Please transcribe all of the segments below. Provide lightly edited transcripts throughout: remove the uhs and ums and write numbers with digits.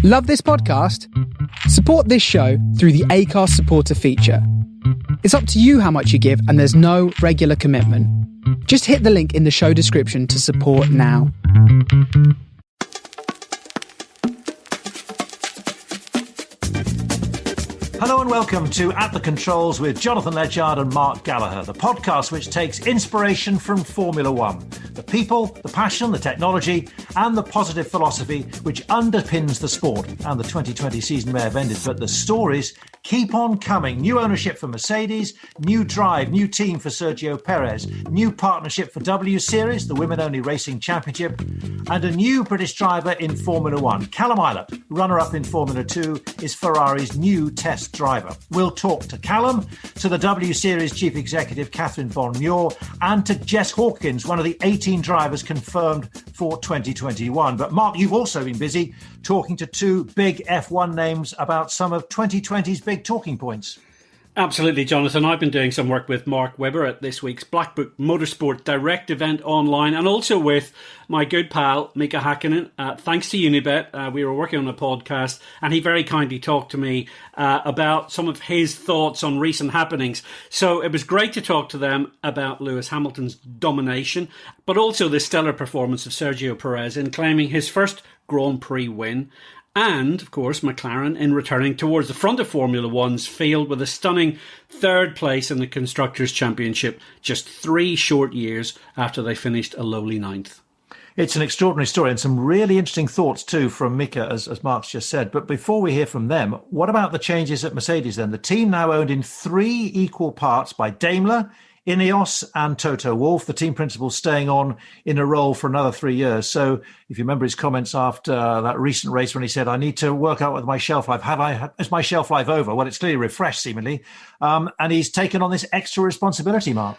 Love this podcast? Support this show through the Acast supporter feature. It's up to you how much you give, and there's no regular commitment. Just hit the link in the show description to support now. Hello and welcome to At the Controls with Jonathan Legard and Mark Gallagher, the podcast which takes inspiration from Formula One. The people, the passion, the technology and the positive philosophy which underpins the sport. And the 2020 season may have ended, but the stories keep on coming. New ownership for Mercedes, new drive, new team for Sergio Perez, new partnership for W Series, the women-only racing championship, and a new British driver in Formula One. Callum Ilott, runner-up in Formula 2, is Ferrari's new test driver. We'll talk to Callum, to the W Series chief executive Catherine Bond-Muir, and to Jess Hawkins, one of the 18 drivers confirmed for 2021. But Mark, you've also been busy talking to two big F1 names about some of 2020's big talking points. Absolutely, Jonathan. I've been doing some work with Mark Webber at this week's Black Book Motorsport Direct event online, and also with my good pal, Mika Hakkinen. Thanks to Unibet, we were working on a podcast, and he very kindly talked to me about some of his thoughts on recent happenings. So it was great to talk to them about Lewis Hamilton's domination, but also the stellar performance of Sergio Perez in claiming his first Grand Prix win. And, of course, McLaren in returning towards the front of Formula One's field with a stunning third place in the Constructors' Championship just 3 short years after they finished a lowly 9th. It's an extraordinary story and some really interesting thoughts too from Mika, as Mark's just said. But before we hear from them, what about the changes at Mercedes then? The team now owned in 3 equal parts by Daimler, INEOS and Toto Wolff, the team principal staying on in a role for another 3 years. So if you remember his comments after that recent race when he said, I need to work out with my shelf life. Is my shelf life over? Well, it's clearly refreshed, seemingly. And he's taken on this extra responsibility, Mark.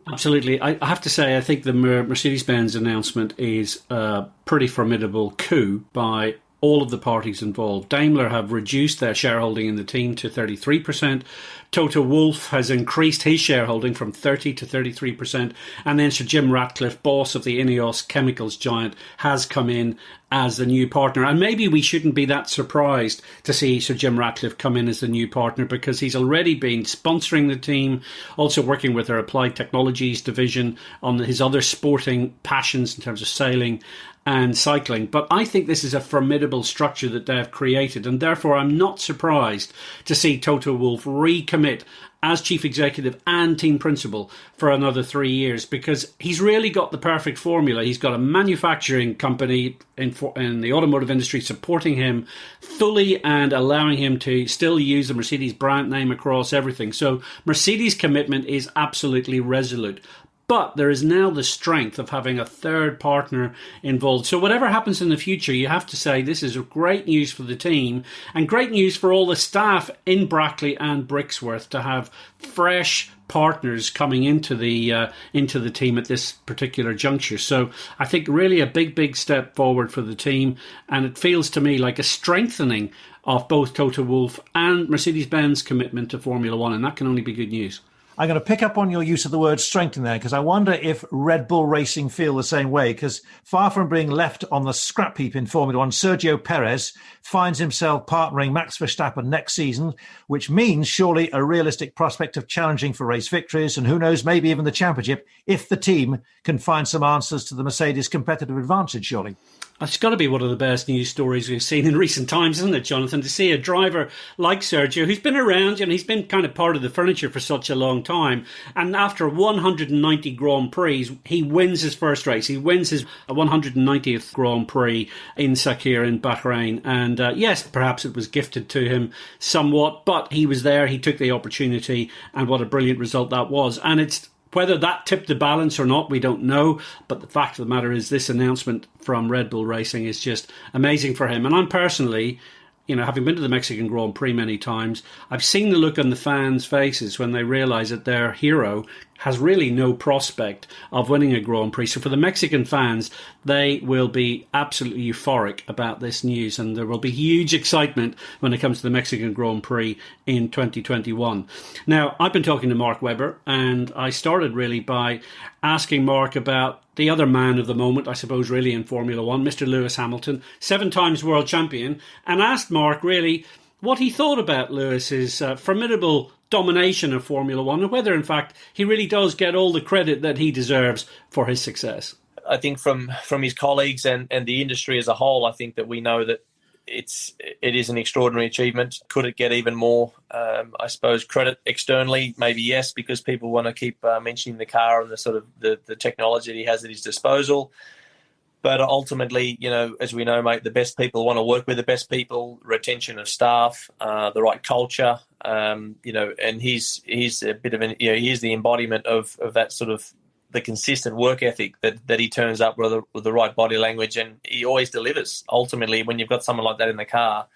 Absolutely. I have to say, I think the Mercedes-Benz announcement is a pretty formidable coup by all of the parties involved. Daimler have reduced their shareholding in the team to 33%. Toto Wolff has increased his shareholding from 30 to 33%. And then Sir Jim Ratcliffe, boss of the INEOS chemicals giant, has come in as the new partner. And maybe we shouldn't be that surprised to see Sir Jim Ratcliffe come in as the new partner, because he's already been sponsoring the team, also working with their Applied Technologies division on his other sporting passions in terms of sailing and cycling. But I think this is a formidable structure that they have created, and therefore I'm not surprised to see Toto Wolff recommit as chief executive and team principal for another 3 years, because he's really got the perfect formula. He's got a manufacturing company in the automotive industry supporting him fully and allowing him to still use the Mercedes brand name across everything. So Mercedes' commitment is absolutely resolute. But there is now the strength of having a third partner involved. So whatever happens in the future, you have to say this is great news for the team and great news for all the staff in Brackley and Brixworth to have fresh partners coming into the team at this particular juncture. So I think really a big step forward for the team, and it feels to me like a strengthening of both Toto Wolff and Mercedes-Benz commitment to Formula One, and that can only be good news. I'm going to pick up on your use of the word strengthen there, because I wonder if Red Bull Racing feel the same way, because far from being left on the scrap heap in Formula One, Sergio Perez finds himself partnering Max Verstappen next season, which means surely a realistic prospect of challenging for race victories and who knows, maybe even the championship, if the team can find some answers to the Mercedes competitive advantage, surely. It's got to be one of the best news stories we've seen in recent times, isn't it, Jonathan? To see a driver like Sergio, who's been around and he's been kind of part of the furniture for such a long time, and after 190 Grand Prix, he wins his first race. He wins his 190th Grand Prix in Sakhir in Bahrain. And yes, perhaps it was gifted to him somewhat, but he was there, he took the opportunity, and what a brilliant result that was. And it's whether that tipped the balance or not, we don't know. But the fact of the matter is this announcement from Red Bull Racing is just amazing for him. And I'm personally, having been to the Mexican Grand Prix many times, I've seen the look on the fans' faces when they realise that their hero has really no prospect of winning a Grand Prix. So for the Mexican fans, they will be absolutely euphoric about this news, and there will be huge excitement when it comes to the Mexican Grand Prix in 2021. Now, I've been talking to Mark Webber, and I started really by asking Mark about the other man of the moment, I suppose, really in Formula One, Mr. Lewis Hamilton, 7 times world champion, and asked Mark really what he thought about Lewis's formidable domination of Formula One and whether, in fact, he really does get all the credit that he deserves for his success. I think from his colleagues and the industry as a whole, I think that we know that it is an extraordinary achievement. Could it get even more, I suppose, credit externally? Maybe yes, because people want to keep mentioning the car and the sort of the technology that he has at his disposal. But ultimately, as we know, mate, the best people want to work with the best people, retention of staff, the right culture, and he's a bit of he's the embodiment of that sort of the consistent work ethic that he turns up with the right body language, and he always delivers. Ultimately, when you've got someone like that in the car,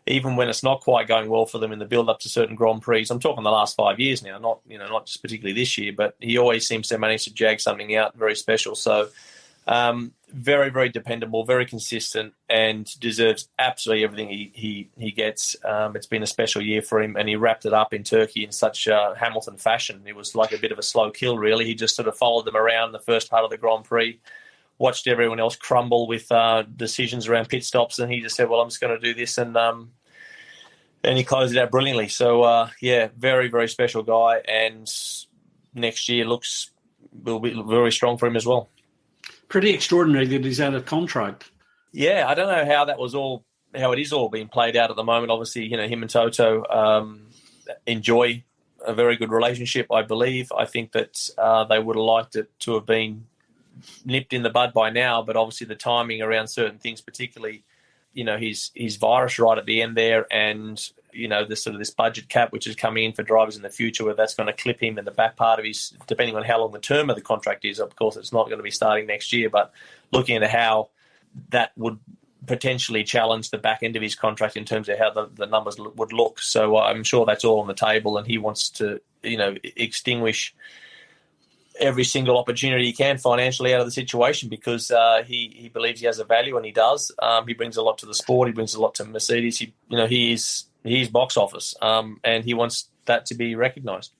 even when it's not quite going well for them in the build-up to certain Grand Prix, I'm talking the last 5 years now, not just particularly this year, but he always seems to manage to jag something out very special. So very, very dependable, very consistent, and deserves absolutely everything he gets. It's been a special year for him, and he wrapped it up in Turkey in such Hamilton fashion. It was like a bit of a slow kill, really. He just sort of followed them around the first part of the Grand Prix, watched everyone else crumble with decisions around pit stops, and he just said, well, I'm just going to do this, and he closed it out brilliantly. So, very, very special guy, and next year will be very strong for him as well. Pretty extraordinary that he's out of contract. Yeah, I don't know how it is all being played out at the moment. Obviously, him and Toto enjoy a very good relationship, I believe. I think that they would have liked it to have been nipped in the bud by now, but obviously the timing around certain things, particularly, his virus right at the end there, and this sort of this budget cap which is coming in for drivers in the future, where that's going to clip him in the back part of his, depending on how long the term of the contract is. Of course, it's not going to be starting next year, but looking at how that would potentially challenge the back end of his contract in terms of how the numbers would look. So I'm sure that's all on the table, and he wants to, extinguish every single opportunity he can financially out of the situation, because he believes he has a value, and he does. He brings a lot to the sport. He brings a lot to Mercedes. He is box office, and he wants that to be recognised.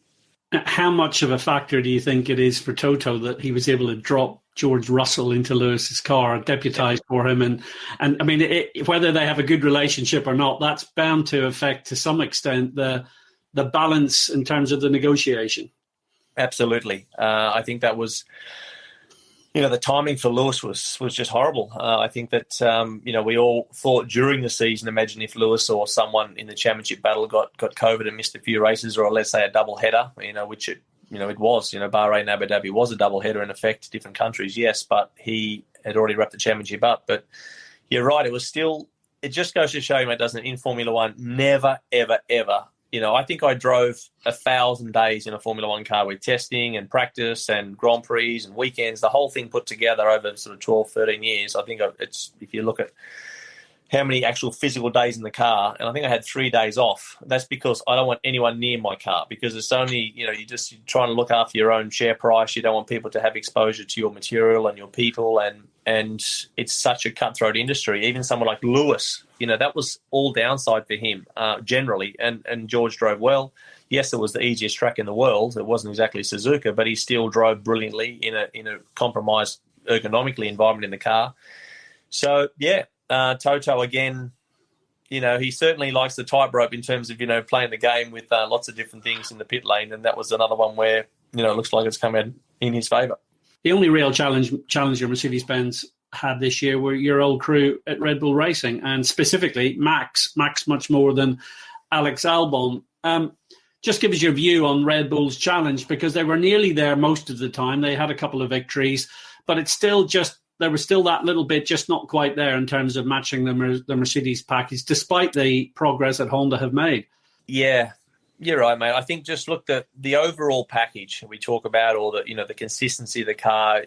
How much of a factor do you think it is for Toto that he was able to drop George Russell into Lewis's car, deputise for him, and I mean, whether they have a good relationship or not, that's bound to affect to some extent the balance in terms of the negotiation. Absolutely, I think that was. The timing for Lewis was just horrible. I think that, we all thought during the season, imagine if Lewis or someone in the championship battle got COVID and missed a few races, or let's say a double header, which it was. Bahrain and Abu Dhabi was a double header in effect, different countries, yes, but he had already wrapped the championship up. But you're right, it just goes to show you, mate, doesn't it, in Formula One, never, ever, ever. I think I drove 1,000 days in a Formula One car with testing and practice and Grand Prix and weekends, the whole thing put together over sort of 12, 13 years. I think if you look at how many actual physical days in the car, and I think I had 3 days off. That's because I don't want anyone near my car, because it's only, you're trying to look after your own share price. You don't want people to have exposure to your material and your people, and it's such a cutthroat industry. Even someone like Lewis, that was all downside for him generally. And George drove well. Yes, it was the easiest track in the world. It wasn't exactly Suzuka, but he still drove brilliantly in a compromised ergonomically environment in the car. So yeah, Toto again. He certainly likes the tightrope in terms of playing the game with lots of different things in the pit lane, and that was another one where it looks like it's come out in his favour. The only real challenger Mercedes-Benz had this year were your old crew at Red Bull Racing, and specifically Max much more than Alex Albon. Just give us your view on Red Bull's challenge, because they were nearly there most of the time. They had a couple of victories, but it's still there was still that little bit just not quite there in terms of matching the Mercedes package, despite the progress that Honda have made. Yeah. You're right, mate. I think just look at the overall package we talk about, or the consistency of the car,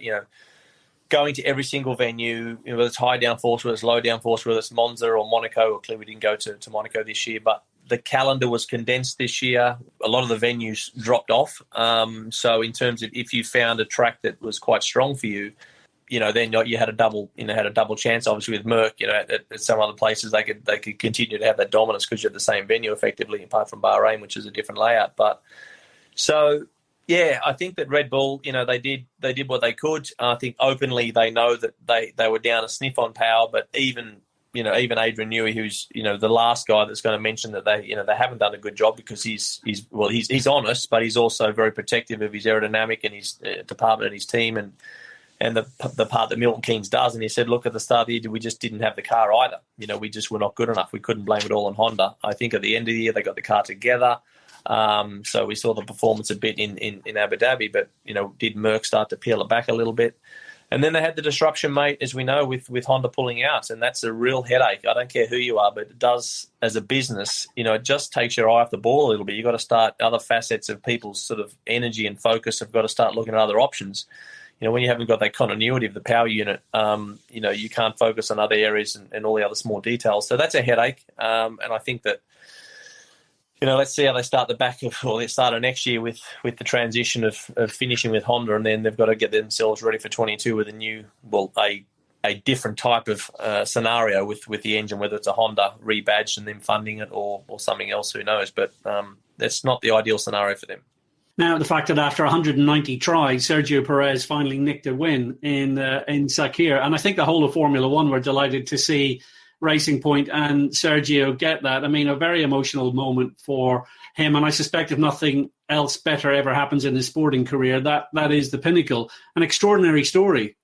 going to every single venue, whether it's high downforce, whether it's low downforce, whether it's Monza or Monaco, or clearly we didn't go to Monaco this year, but the calendar was condensed this year. A lot of the venues dropped off. So in terms of if you found a track that was quite strong for you, then you had a double chance. Obviously with Merck, at some other places they could continue to have that dominance because you have the same venue effectively, apart from Bahrain, which is a different layout. But so Yeah, I think that Red Bull, they did what they could. I think openly they know that they were down a sniff on power, but even Adrian Newey, who's the last guy that's going to mention that they haven't done a good job, because he's honest, but he's also very protective of his aerodynamic and his department and his team and the part that Milton Keynes does. And he said, look, at the start of the year, we just didn't have the car either. We just were not good enough. We couldn't blame it all on Honda. I think at the end of the year they got the car together. So we saw the performance a bit in Abu Dhabi, but did Merck start to peel it back a little bit? And then they had the disruption, mate, as we know, with Honda pulling out, and that's a real headache. I don't care who you are, but it does, as a business, it just takes your eye off the ball a little bit. You've got to start, other facets of people's sort of energy and focus have got to start looking at other options. When you haven't got that continuity of the power unit, you can't focus on other areas and all the other small details. So that's a headache, and I think that, let's see how they start they start next year with the transition of finishing with Honda, and then they've got to get themselves ready for 22 with a different type of scenario with the engine, whether it's a Honda rebadged and then funding it or something else, who knows. But that's not the ideal scenario for them. Now, the fact that after 190 tries, Sergio Perez finally nicked a win in Sakir, and I think the whole of Formula One were delighted to see Racing Point and Sergio get that. I mean, a very emotional moment for him, and I suspect if nothing else better ever happens in his sporting career, that is the pinnacle. An extraordinary story.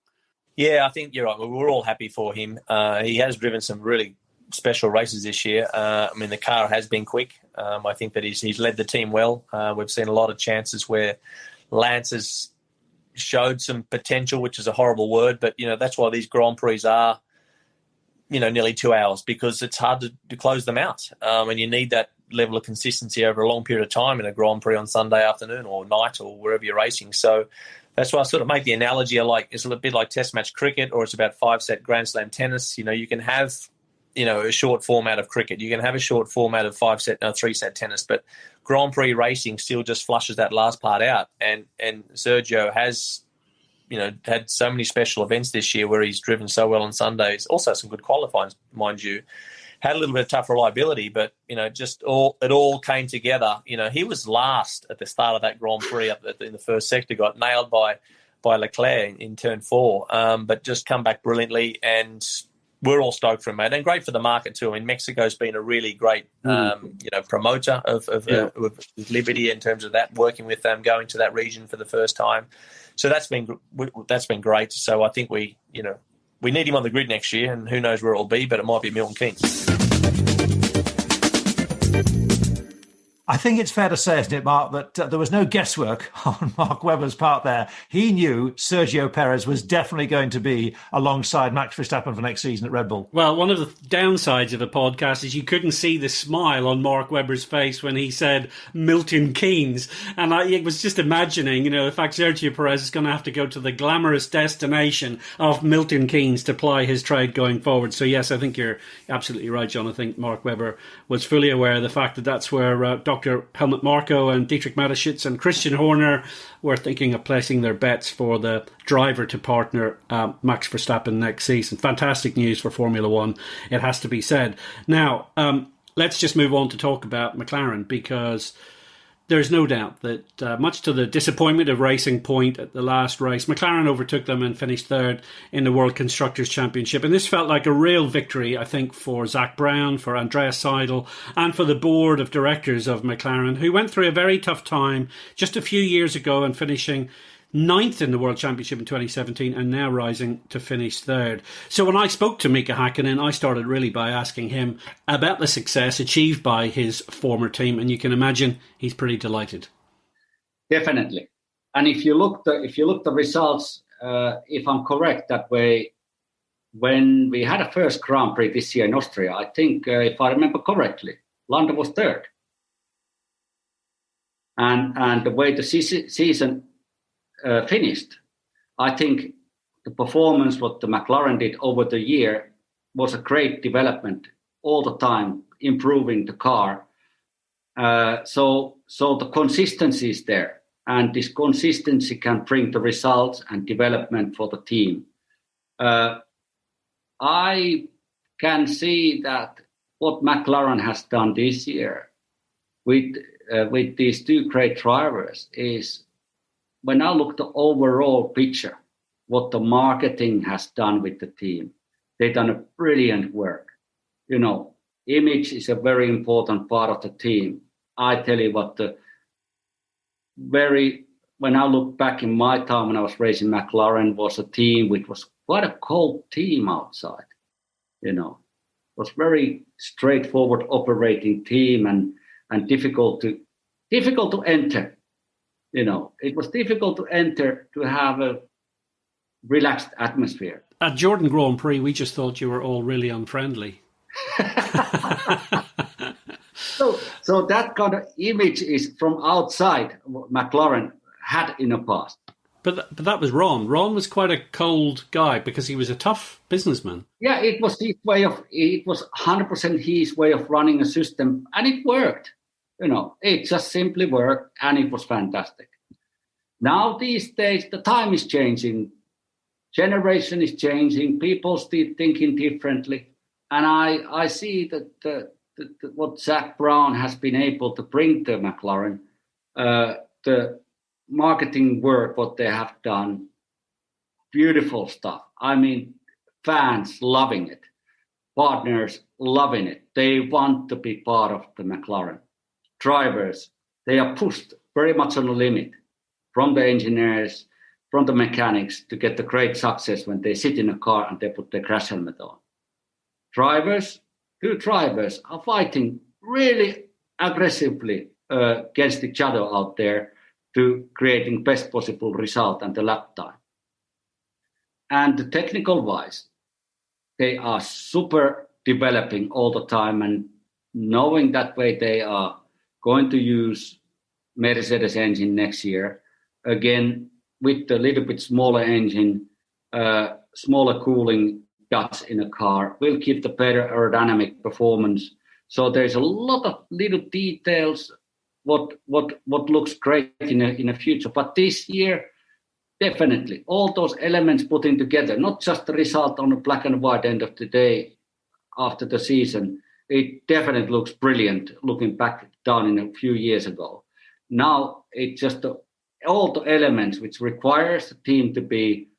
Yeah, I think you're right. We're all happy for him. He has driven some really special races this year. The car has been quick. I think that he's led the team well. We've seen a lot of chances where Lance has showed some potential, which is a horrible word, but that's why these Grand Prix are nearly 2 hours, because it's hard to close them out. And you need that level of consistency over a long period of time in a Grand Prix on Sunday afternoon or night or wherever you're racing. So that's why I sort of make the analogy it's a bit like Test match cricket, or it's about 5-set Grand Slam tennis. You can have, a short format of cricket. You can have a short format of 3-set tennis, but Grand Prix racing still just flushes that last part out. And Sergio has, had so many special events this year where he's driven so well on Sundays. Also some good qualifying, mind you. Had a little bit of tough reliability, but, it all came together. He was last at the start of that Grand Prix in the first sector, got nailed by Leclerc in turn 4, but just come back brilliantly, and we're all stoked for him, mate. And great for the market too. I mean, Mexico's been a really great, promoter of Liberty in terms of that, working with them, going to that region for the first time. So that's been great. So I think we need him on the grid next year, and who knows where it'll be, but it might be Milton Keynes. I think it's fair to say, isn't it, Mark, that there was no guesswork on Mark Webber's part there. He knew Sergio Perez was definitely going to be alongside Max Verstappen for next season at Red Bull. Well, one of the downsides of a podcast is you couldn't see the smile on Mark Webber's face when he said Milton Keynes. And I was just imagining, the fact Sergio Perez is going to have to go to the glamorous destination of Milton Keynes to ply his trade going forward. So, yes, I think you're absolutely right, John. I think Mark Webber was fully aware of the fact that that's where Dr. Helmut Marko and Dietrich Mateschitz and Christian Horner were thinking of placing their bets for the driver to partner Max Verstappen next season. Fantastic news for Formula One, it has to be said. Now, let's just move on to talk about McLaren, because there's no doubt that much to the disappointment of Racing Point at the last race, McLaren overtook them and finished third in the World Constructors' Championship. And this felt like a real victory, I think, for Zak Brown, for Andreas Seidel, and for the board of directors of McLaren, who went through a very tough time just a few years ago and finishing ninth in the World Championship in 2017 and now rising to finish third. So when I spoke to Mika Hakkinen, I started really by asking him about the success achieved by his former team, and you can imagine he's pretty delighted. Definitely. And if you look the results, if I'm correct that way, when we had a first Grand Prix this year in Austria, I think, if I remember correctly, Lando was third. And the way the season finished, I think the performance what the McLaren did over the year was a great development all the time, improving the car. So the consistency is there, and this consistency can bring the results and development for the team. I can see that what McLaren has done this year with these two great drivers is when I look the overall picture, what the marketing has done with the team, they've done a brilliant work. You know, image is a very important part of the team. I tell you what, when I look back in my time when I was racing McLaren, was a team which was quite a cold team outside. You know, it was very straightforward operating team and difficult to enter. You know, it was difficult to enter, to have a relaxed atmosphere. At Jordan Grand Prix, we just thought you were all really unfriendly. So that kind of image is from outside what McLaren had in the past. But that was Ron. Ron was quite a cold guy because he was a tough businessman. Yeah, it was 100% his way of running a system, and it worked. You know, it just simply worked, and it was fantastic. Now these days, the time is changing, generation is changing, people still thinking differently, and I see that what Zak Brown has been able to bring to McLaren, the marketing work, what they have done, beautiful stuff. I mean, fans loving it, partners loving it. They want to be part of the McLaren. Drivers, they are pushed very much on the limit from the engineers, from the mechanics to get the great success when they sit in a car and they put their crash helmet on. Two drivers are fighting really aggressively against each other out there to creating best possible result and the lap time. And the technical wise, they are super developing all the time, and knowing that way they are going to use Mercedes engine next year, again, with a little bit smaller engine, smaller cooling guts in a car, will give the better aerodynamic performance. So there's a lot of little details what looks great in the future. But this year, definitely, all those elements put in together, not just the result on the black and white end of the day after the season, it definitely looks brilliant looking back down in a few years ago. Now, it's just all the elements which requires the team to be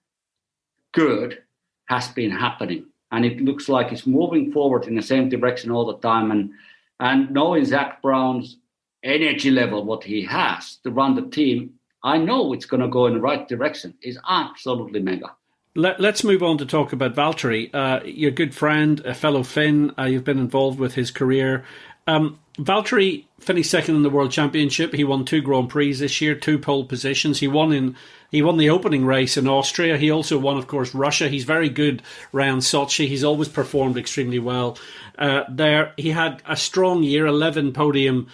good has been happening. And it looks like it's moving forward in the same direction all the time. And knowing Zak Brown's energy level, what he has to run the team, I know it's going to go in the right direction. It's absolutely mega. Let's move on to talk about Valtteri. Your good friend, a fellow Finn, you've been involved with his career. Valtteri finished second in the World Championship. He won 2 Grand Prix this year, 2 pole positions. He won the opening race in Austria. He also won, of course, Russia. He's very good around Sochi. He's always performed extremely well there. He had a strong year, 11 podium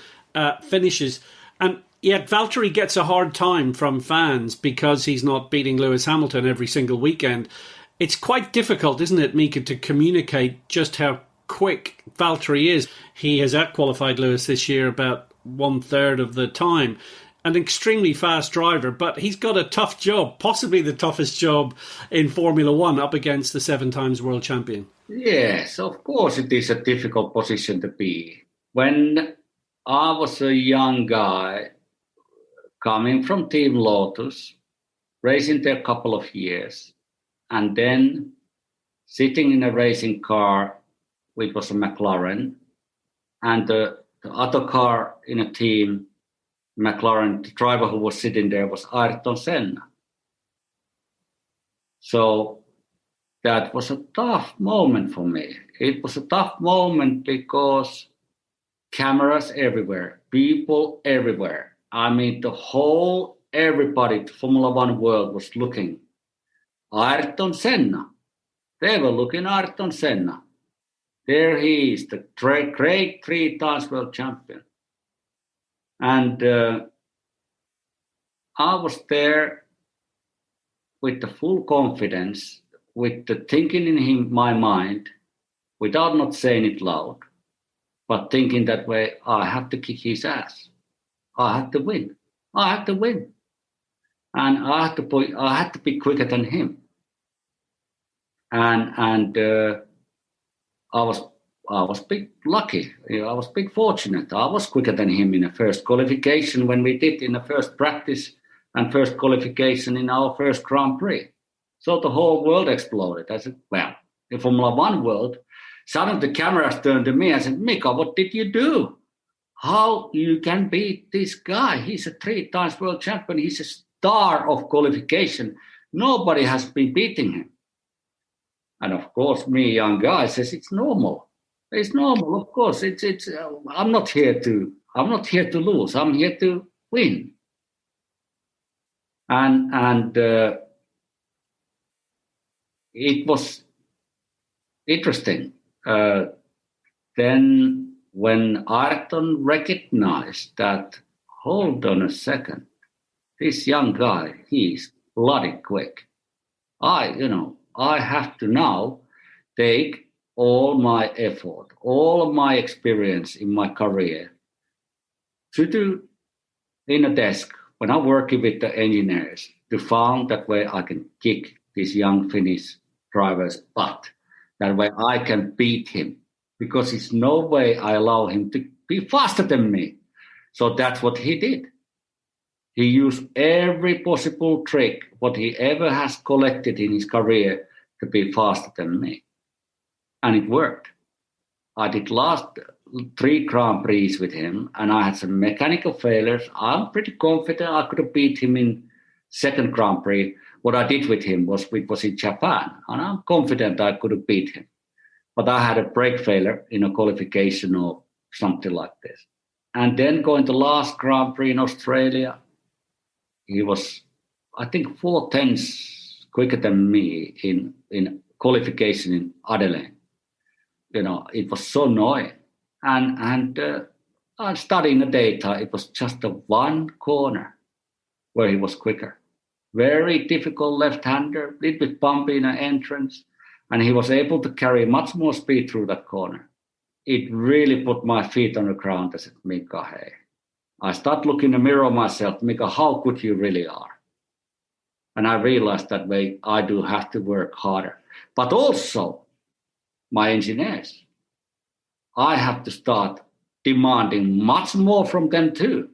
finishes. And yet Valtteri gets a hard time from fans because he's not beating Lewis Hamilton every single weekend. It's quite difficult, isn't it, Mika, to communicate just how quick Valtteri is. He has out-qualified Lewis this year about 1/3 of the time. An extremely fast driver, but he's got a tough job, possibly the toughest job in Formula One, up against the 7 times world champion. Yes, of course it is a difficult position to be. When I was a young guy coming from Team Lotus, racing there a couple of years, and then sitting in a racing car, which was a McLaren, and the other car in a team, McLaren, the driver who was sitting there was Ayrton Senna. So that was a tough moment for me. It was a tough moment because cameras everywhere, people everywhere. I mean, everybody, the Formula One world was looking. Ayrton Senna. They were looking at Ayrton Senna. There he is, the great 3 times world champion. And I was there with the full confidence, with the thinking in my mind, without not saying it loud, but thinking that way, I have to kick his ass. I have to win. I have to win. And I had to be quicker than him. And I was big lucky. I was big fortunate. I was quicker than him in the first qualification when we did in the first practice and first qualification in our first Grand Prix. So the whole world exploded. I said, well, in Formula One world, suddenly the cameras turned to me. I said, Mika, what did you do? How you can beat this guy? He's a 3 times world champion. He's a star of qualification. Nobody has been beating him. And of course, me, young guy, says it's normal. It's normal, of course. It's. I'm not here to lose. I'm here to win. And it was interesting. Then when Ayrton recognized that, hold on a second, this young guy, he's bloody quick. I have to now take all my effort, all of my experience in my career to do in a desk when I'm working with the engineers to find that way I can kick this young Finnish driver's butt. That way I can beat him, because it's no way I allow him to be faster than me. So that's what he did. He used every possible trick, what he ever has collected in his career, to be faster than me. And it worked. I did last 3 Grand Prix with him, and I had some mechanical failures. I'm pretty confident I could have beat him in second Grand Prix. What I did with him was in Japan, and I'm confident I could have beat him. But I had a brake failure in a qualification or something like this. And then going to last Grand Prix in Australia, he was, I think, 4 tenths quicker than me in qualification in Adelaide. It was so annoying. And I'm studying the data. It was just a 1 corner where he was quicker. Very difficult left-hander, a little bit bumpy in an entrance, and he was able to carry much more speed through that corner. It really put my feet on the ground. I said, Mika, hey. I start looking in the mirror myself, Mika, how good you really are. And I realized that way I do have to work harder. But also, my engineers, I have to start demanding much more from them too.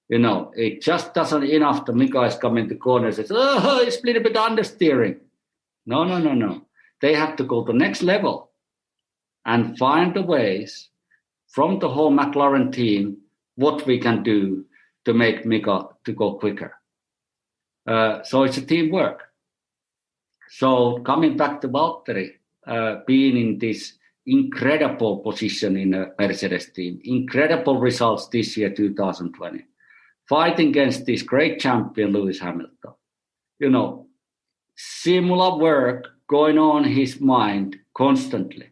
It just doesn't enough that Mika is coming to the corner and says, oh, it's a little bit understeering. No. They have to go to the next level and find the ways from the whole McLaren team what we can do to make Mika to go quicker. So it's a teamwork. So coming back to Valtteri, being in this incredible position in the Mercedes team, incredible results this year, 2020, fighting against this great champion, Lewis Hamilton. Similar work going on in his mind constantly,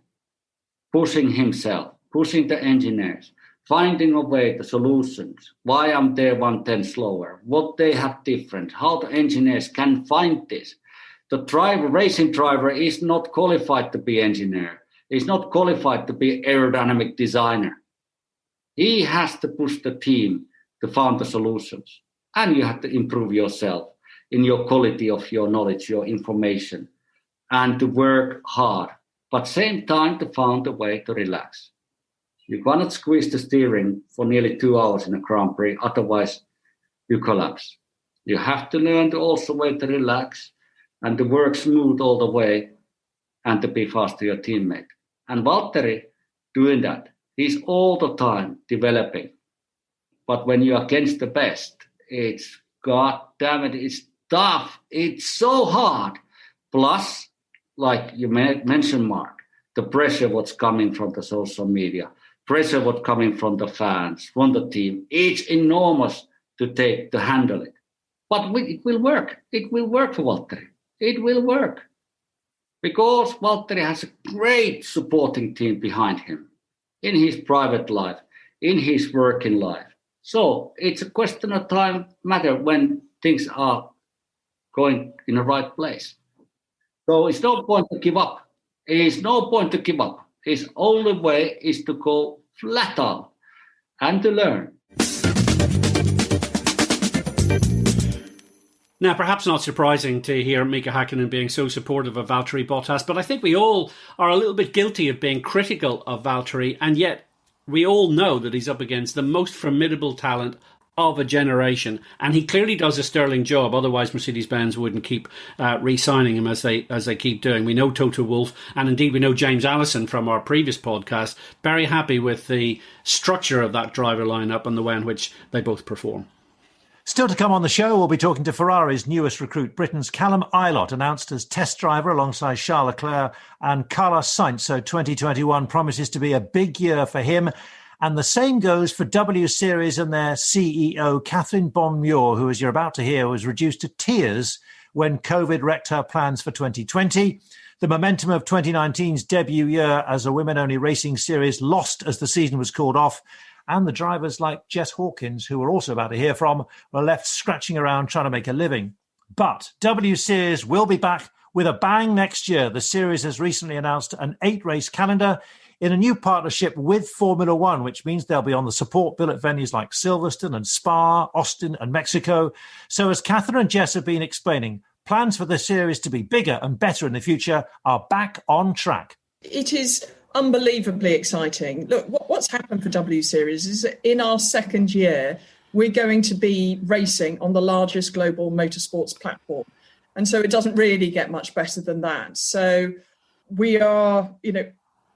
pushing himself, pushing the engineers, finding a way, the solutions, why I'm there 1 tenth slower, what they have different, how the engineers can find this. The racing driver is not qualified to be engineer. He's not qualified to be aerodynamic designer. He has to push the team to find the solutions. And you have to improve yourself in your quality of your knowledge, your information, and to work hard. But same time to find a way to relax. You cannot squeeze the steering for nearly 2 hours in a Grand Prix, otherwise you collapse. You have to learn to also way to relax and to work smooth all the way and to be fast to your teammate. And Valtteri doing that. He's all the time developing. But when you're against the best, it's, God damn it, it's tough. It's so hard. Plus, like you mentioned, Mark, the pressure what's coming from the social media, pressure what's coming from the fans, from the team, it's enormous to handle it. But it will work. It will work for Valtteri. It will work. Because Valtteri has a great supporting team behind him in his private life, in his working life. So it's a question of time matter when things are going in the right place. So it's no point to give up. It is no point to give up. His only way is to go flat out and to learn. Now, perhaps not surprising to hear Mika Hakkinen being so supportive of Valtteri Bottas, but I think we all are a little bit guilty of being critical of Valtteri, and yet we all know that he's up against the most formidable talent of a generation, and he clearly does a sterling job. Otherwise, Mercedes-Benz wouldn't keep re-signing him as they keep doing. We know Toto Wolff, and indeed we know James Allison from our previous podcast, very happy with the structure of that driver lineup and the way in which they both perform. Still to come on the show, we'll be talking to Ferrari's newest recruit, Britain's Callum Ilott, announced as test driver alongside Charles Leclerc and Carlos Sainz. So 2021 promises to be a big year for him. And the same goes for W Series and their CEO, Catherine Bond-Muir, who, as you're about to hear, was reduced to tears when COVID wrecked her plans for 2020. The momentum of 2019's debut year as a women-only racing series lost as the season was called off. And the drivers like Jess Hawkins, who we're also about to hear from, were left scratching around trying to make a living. But W Series will be back with a bang next year. The series has recently announced an 8-race calendar in a new partnership with Formula One, which means they'll be on the support bill at venues like Silverstone and Spa, Austin and Mexico. So as Catherine and Jess have been explaining, plans for the series to be bigger and better in the future are back on track. It is unbelievably exciting. Look, what's happened for W Series is that in our second year, we're going to be racing on the largest global motorsports platform. And so it doesn't really get much better than that. So we are,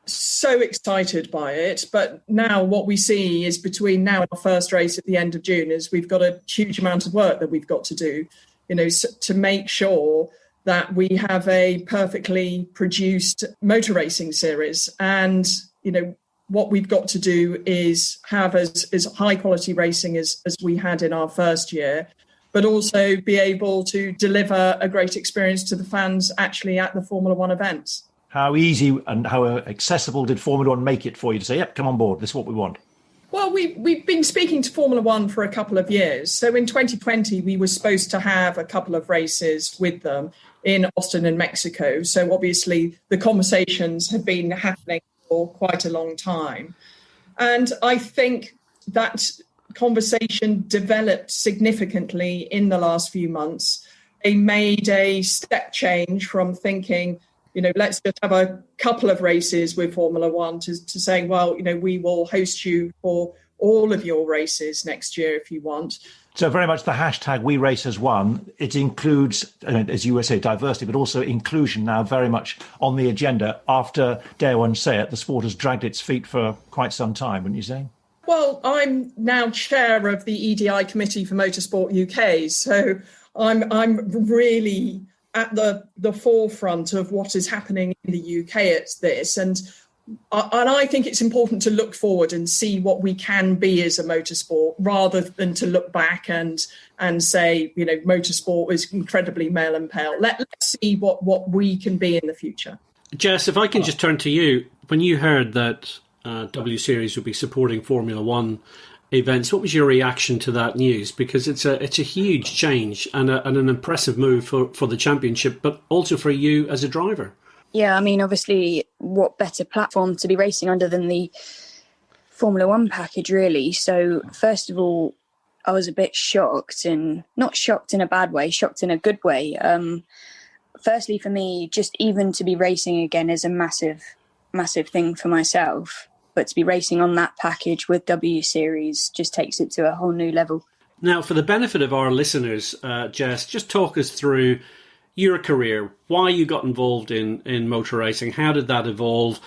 so excited by it. But now what we see is between now and our first race at the end of June is we've got a huge amount of work that we've got to do, to make sure that we have a perfectly produced motor racing series. And, what we've got to do is have as high quality racing as we had in our first year, but also be able to deliver a great experience to the fans actually at the Formula One events. How easy and how accessible did Formula One make it for you to say, yep, come on board, this is what we want? Well, we've been speaking to Formula One for a couple of years. So in 2020, we were supposed to have a couple of races with them in Austin and Mexico. So obviously the conversations have been happening for quite a long time. And I think that conversation developed significantly in the last few months. They made a step change from thinking, let's just have a couple of races with Formula One to saying, well, we will host you for all of your races next year if you want. So very much the hashtag We Race as One. It includes, as you would say, diversity, but also inclusion now very much on the agenda. After, dare one say it, the sport has dragged its feet for quite some time, wouldn't you say? Well, I'm now chair of the EDI Committee for Motorsport UK, so I'm really at the forefront of what is happening in the UK at this. And I think it's important to look forward and see what we can be as a motorsport rather than to look back and say, motorsport is incredibly male and pale. Let's see what we can be in the future. Jess, if I can just turn to you. When you heard that W Series would be supporting Formula One events, what was your reaction to that news? Because it's a huge change and an impressive move for the championship, but also for you as a driver. Yeah, I mean, obviously, what better platform to be racing under than the Formula One package, really? So, first of all, I was a bit shocked, and not shocked in a bad way, shocked in a good way. Firstly, for me, just even to be racing again is a massive, massive thing for myself. But to be racing on that package with W Series just takes it to a whole new level. Now, for the benefit of our listeners, Jess, just talk us through your career, why you got involved in motor racing, how did that evolve,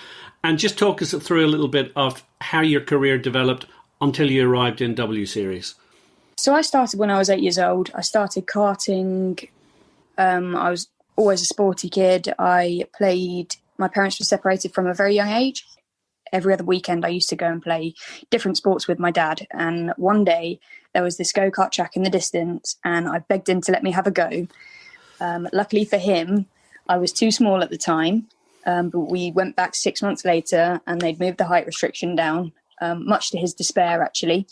and just talk us through a little bit of how your career developed until you arrived in W Series. So I started when I was 8 years old. I started karting. I was always a sporty kid. My parents were separated from a very young age. Every other weekend I used to go and play different sports with my dad. And one day there was this go-kart track in the distance and I begged him to let me have a go. Luckily for him, I was too small at the time, but we went back 6 months later and they'd moved the height restriction down, much to his despair, actually.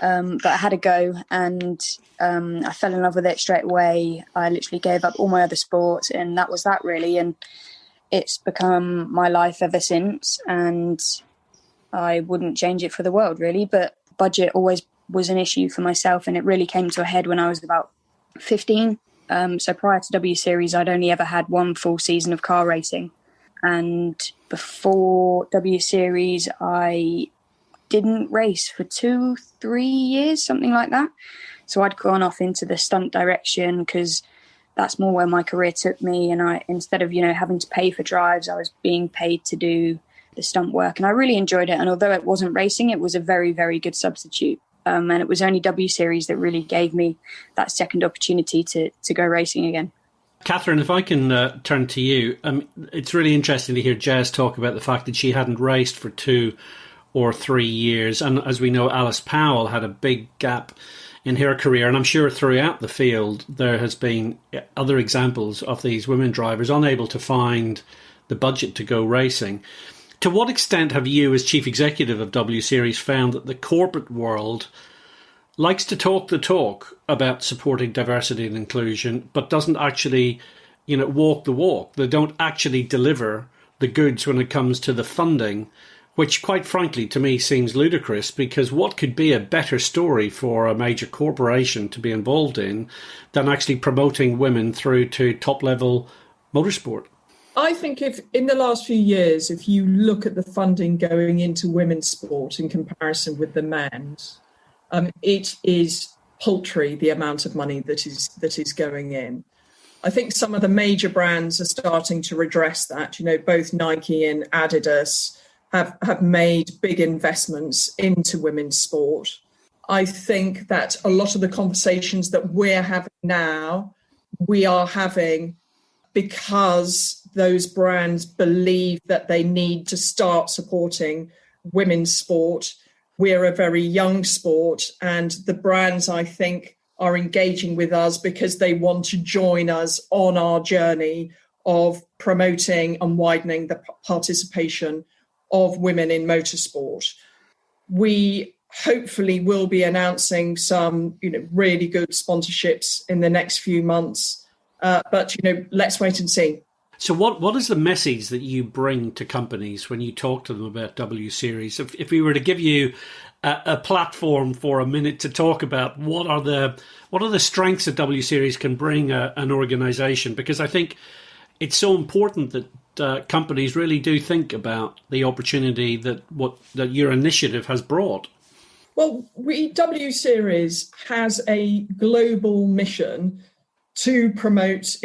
But I had a go and I fell in love with it straight away. I literally gave up all my other sports and that was that, really. And it's become my life ever since and I wouldn't change it for the world, really. But budget always was an issue for myself and it really came to a head when I was about 15. So prior to W Series, I'd only ever had one full season of car racing. And before W Series, I didn't race for 2-3 years, something like that. So I'd gone off into the stunt direction because that's more where my career took me. And I, instead of, having to pay for drives, I was being paid to do the stunt work. And I really enjoyed it. And although it wasn't racing, it was a very, very good substitute. And it was only W Series that really gave me that second opportunity to go racing again. Catherine, if I can turn to you, it's really interesting to hear Jess talk about the fact that she hadn't raced for 2 or 3 years. And as we know, Alice Powell had a big gap in her career. And I'm sure throughout the field, there has been other examples of these women drivers unable to find the budget to go racing. To what extent have you, as chief executive of W Series, found that the corporate world likes to talk the talk about supporting diversity and inclusion, but doesn't actually, walk the walk? They don't actually deliver the goods when it comes to the funding, which, quite frankly, to me seems ludicrous, because what could be a better story for a major corporation to be involved in than actually promoting women through to top-level motorsport? I think if in the last few years, if you look at the funding going into women's sport in comparison with the men's, it is paltry, the amount of money that is going in. I think some of the major brands are starting to redress that. Both Nike and Adidas have made big investments into women's sport. I think that a lot of the conversations that we're having now, we are having because those brands believe that they need to start supporting women's sport. We're a very young sport, and the brands, I think, are engaging with us because they want to join us on our journey of promoting and widening the participation of women in motorsport. We hopefully will be announcing some, really good sponsorships in the next few months. But let's wait and see. So what is the message that you bring to companies when you talk to them about W Series? If we were to give you a platform for a minute to talk about what are the strengths that W Series can bring an organisation, because I think it's so important that companies really do think about the opportunity that your initiative has brought. Well, W Series has a global mission to promote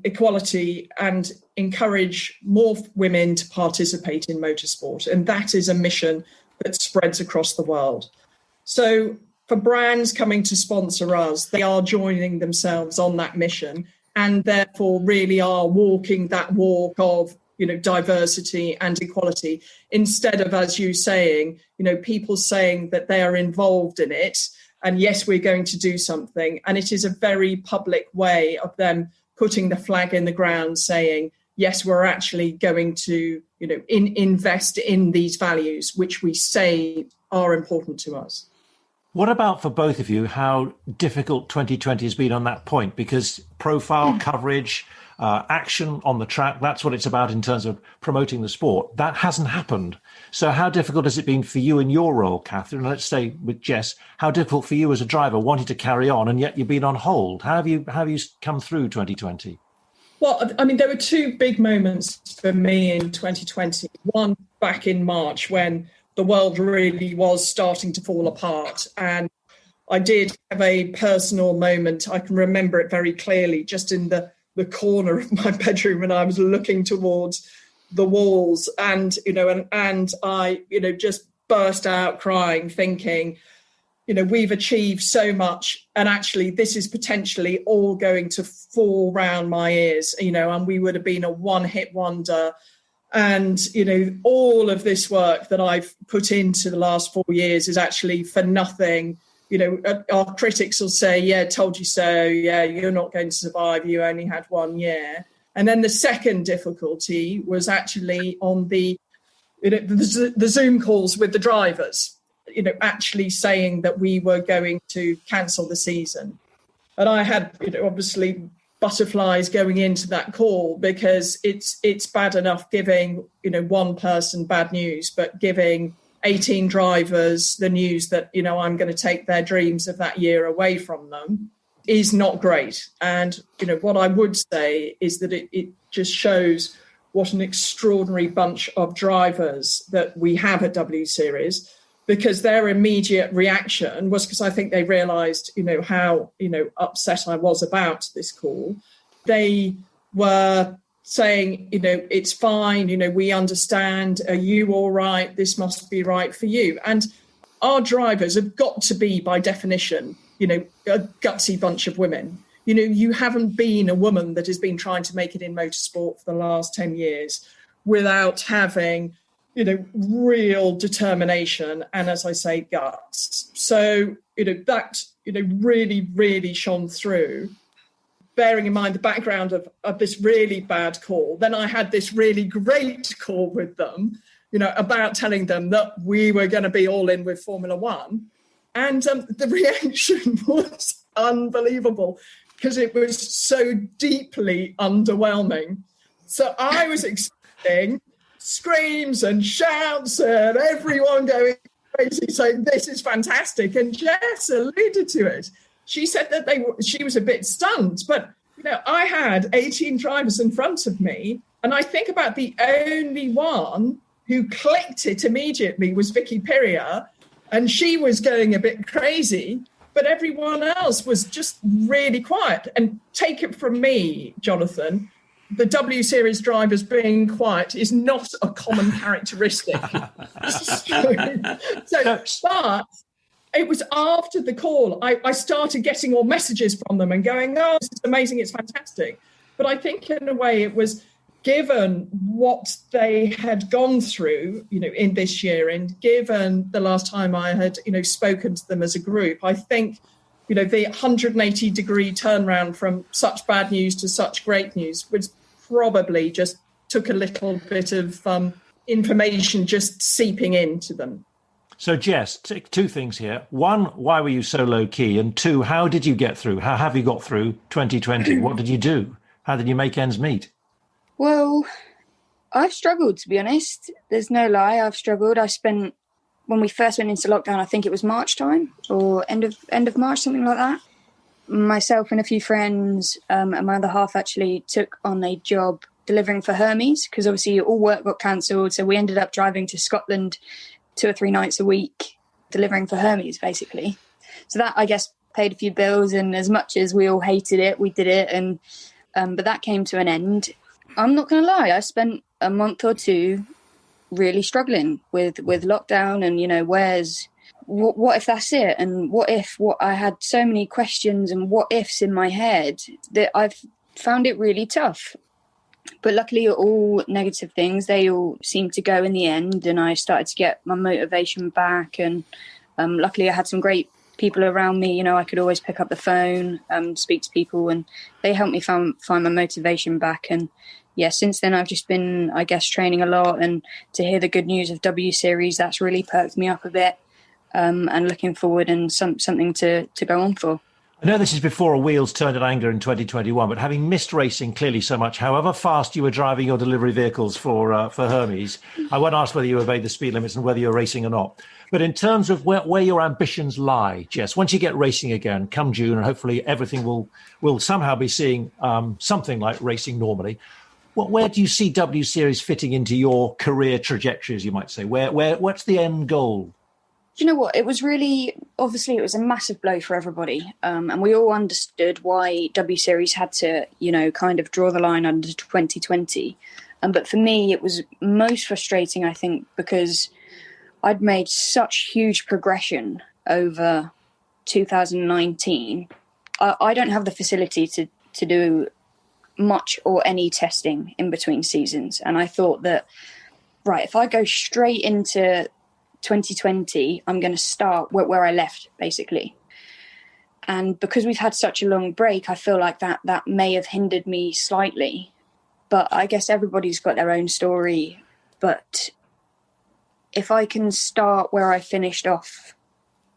equality and encourage more women to participate in motorsport. And that is a mission that spreads across the world. So for brands coming to sponsor us, they are joining themselves on that mission and therefore really are walking that walk of, diversity and equality, instead of, as you saying, people saying that they are involved in it. And yes, we're going to do something. And it is a very public way of them putting the flag in the ground saying, yes, we're actually going to, invest in these values, which we say are important to us. What about for both of you, how difficult 2020 has been on that point? Because profile, coverage, action on the track, that's what it's about in terms of promoting the sport. That hasn't happened. So how difficult has it been for you in your role, Catherine? Let's say with Jess, how difficult for you as a driver wanting to carry on and yet you've been on hold? How have you come through 2020? Well, I mean, there were two big moments for me in 2020. One back in March when the world really was starting to fall apart. And I did have a personal moment. I can remember it very clearly, just in the corner of my bedroom, and I was looking towards the walls and I, just burst out crying, thinking, we've achieved so much and actually this is potentially all going to fall round my ears, and we would have been a one-hit wonder. And, all of this work that I've put into the last 4 years is actually for nothing. Our critics will say, yeah, told you so. Yeah, you're not going to survive. You only had 1 year. And then the second difficulty was actually on the Zoom calls with the drivers, actually saying that we were going to cancel the season. And I had, obviously butterflies going into that call because it's bad enough giving, one person bad news, but giving 18 drivers the news that, I'm going to take their dreams of that year away from them is not great. And, what I would say is that it just shows what an extraordinary bunch of drivers that we have at W Series. because their immediate reaction was, because I think they realised, how, upset I was about this call. They were saying, it's fine, we understand. Are you all right? This must be right for you. And our drivers have got to be, by definition, a gutsy bunch of women. You haven't been a woman that has been trying to make it in motorsport for the last 10 years without having, real determination and, as I say, guts. So, that, really, really shone through. Bearing in mind the background of this really bad call, then I had this really great call with them, about telling them that we were going to be all in with Formula One. And the reaction was unbelievable because it was so deeply underwhelming. So I was expecting screams and shouts and everyone going crazy saying, this is fantastic. And Jess alluded to it. She said that she was a bit stunned, but I had 18 drivers in front of me, and I think about the only one who clicked it immediately was Vicky Perrier, and she was going a bit crazy, but everyone else was just really quiet. And take it from me, Jonathan, the W Series drivers being quiet is not a common characteristic. But it was after the call, I started getting all messages from them and going, oh, this is amazing, it's fantastic. But I think in a way it was, given what they had gone through, in this year, and given the last time I had, spoken to them as a group, I think, the 180-degree turnaround from such bad news to such great news was probably just took a little bit of information just seeping into them. So, Jess, two things here. One, why were you so low-key? And two, how did you get through? How have you got through 2020? What did you do? How did you make ends meet? Well, I've struggled, to be honest. There's no lie, I've struggled. When we first went into lockdown, I think it was March time or end of March, something like that. Myself and a few friends and my other half actually took on a job delivering for Hermes, because obviously all work got cancelled. So we ended up driving to Scotland 2 or 3 nights a week, delivering for Hermes, basically. So that, I guess, paid a few bills, and as much as we all hated it, we did it. And but that came to an end. I'm not going to lie, I spent a month or two really struggling with lockdown and, what if that's it? And what I had so many questions and what ifs in my head that I've found it really tough. But luckily, all negative things, they all seemed to go in the end, and I started to get my motivation back. And luckily, I had some great people around me. I could always pick up the phone, speak to people, and they helped me find my motivation back. And yeah, since then, I've just been, I guess, training a lot. And to hear the good news of W Series, that's really perked me up a bit, and looking forward and something to go on for. I know this is before a wheels turned in anger in 2021, but having missed racing clearly so much, however fast you were driving your delivery vehicles for Hermes, I won't ask whether you obeyed the speed limits and whether you're racing or not. But in terms of where your ambitions lie, Jess, once you get racing again, come June, and hopefully everything will somehow be seeing something like racing normally, where do you see W Series fitting into your career trajectory, as you might say? What's the end goal? Do you know what? It was really, obviously, it was a massive blow for everybody. And we all understood why W Series had to, kind of draw the line under 2020. But for me, it was most frustrating, I think, because I'd made such huge progression over 2019. I don't have the facility to do much or any testing in between seasons. And I thought that, right, if I go straight into 2020, I'm going to start where I left, basically. And because we've had such a long break, I feel like that may have hindered me slightly. But I guess everybody's got their own story. But if I can start where I finished off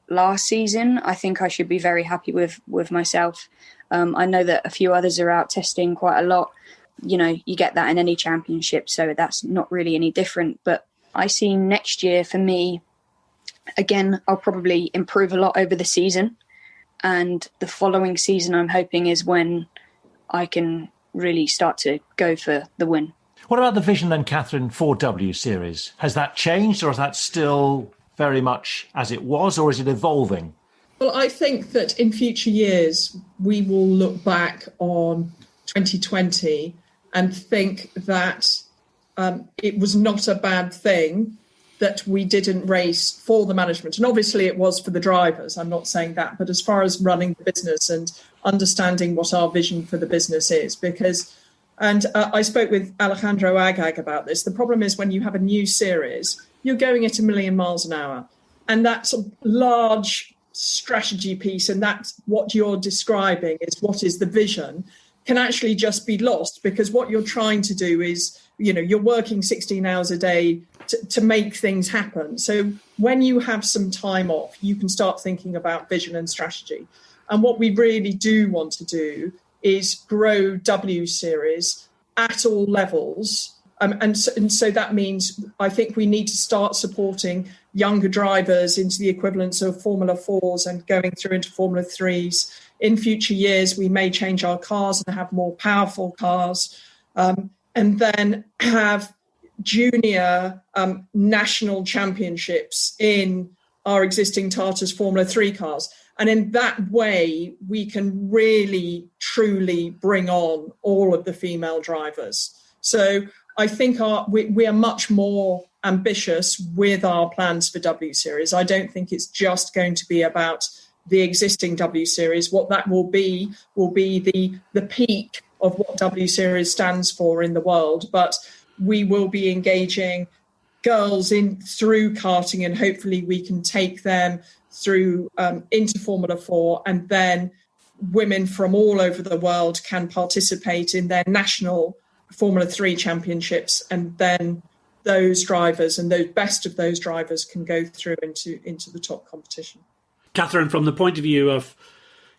last season, I think I should be very happy with myself. I know that a few others are out testing quite a lot. You get that in any championship, so that's not really any different. But I see next year for me, again, I'll probably improve a lot over the season. And the following season, I'm hoping, is when I can really start to go for the win. What about the vision then, Catherine, for W Series? Has that changed, or is that still very much as it was, or is it evolving? Well, I think that in future years, we will look back on 2020 and think that it was not a bad thing that we didn't race for the management. And obviously it was for the drivers. I'm not saying that. But as far as running the business and understanding what our vision for the business is, I spoke with Alejandro Agag about this. The problem is when you have a new series, you're going at 1 million miles an hour. And that's a large strategy piece. And that's what you're describing is what is the vision can actually just be lost, because what you're trying to do is, you're working 16 hours a day to make things happen. So when you have some time off, you can start thinking about vision and strategy. And what we really do want to do is grow W Series at all levels. And so that means I think we need to start supporting younger drivers into the equivalents of Formula 4s and going through into Formula 3s. In future years, we may change our cars and have more powerful cars, and then have junior national championships in our existing Tartar's Formula 3 cars. And in that way, we can really, truly bring on all of the female drivers. So I think we are much more ambitious with our plans for W Series. I don't think it's just going to be about the existing W Series. What that will be the peak of what W Series stands for in the world. But we will be engaging girls in through karting, and hopefully we can take them through into Formula 4, and then women from all over the world can participate in their national Formula 3 championships, and then those drivers and the best of those drivers can go through into the top competition. Catherine, from the point of view of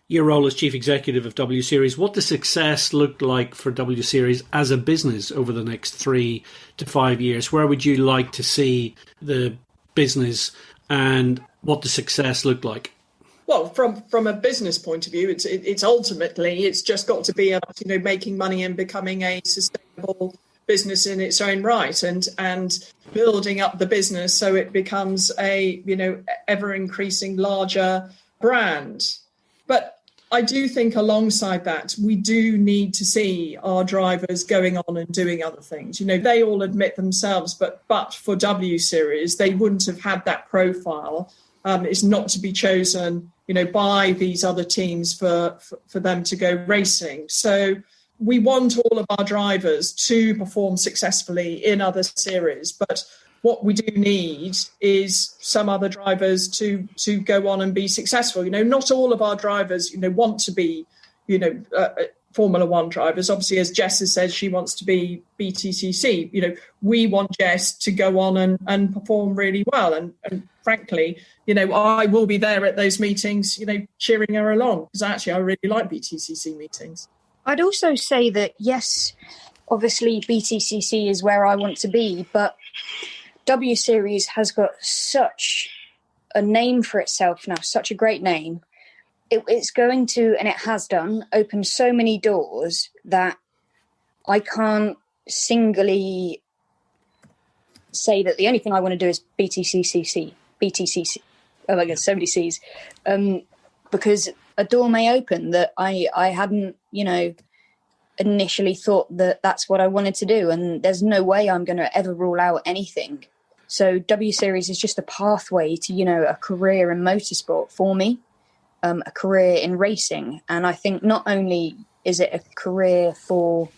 your role as Chief Executive of W Series, what does success look like for W Series as a business over the next 3 to 5 years? Where would you like to see the business, and what does success look like? Well, from a business point of view, it's ultimately just got to be about, making money and becoming a sustainable business in its own right, and building up the business so it becomes a ever increasing larger brand. But I do think alongside that, we do need to see our drivers going on and doing other things. They all admit themselves, but for W Series, they wouldn't have had that profile. It's not to be chosen, by these other teams for them to go racing. So we want all of our drivers to perform successfully in other series, but what we do need is some other drivers to go on and be successful. Not all of our drivers, want to be, Formula 1 drivers. Obviously, as Jess has said, she wants to be BTCC. We want Jess to go on and perform really well. And frankly, I will be there at those meetings, cheering her along, because actually I really like BTCC meetings. I'd also say that, yes, obviously BTCC is where I want to be, but W Series has got such a name for itself now, such a great name. It's going to, and it has done, open so many doors that I can't singly say that the only thing I want to do is BTCC. Oh my God, so many C's. Because a door may open that I hadn't, initially thought that that's what I wanted to do. And there's no way I'm going to ever rule out anything. So W Series is just a pathway to, a career in motorsport for me, a career in racing. And I think not only is it a career for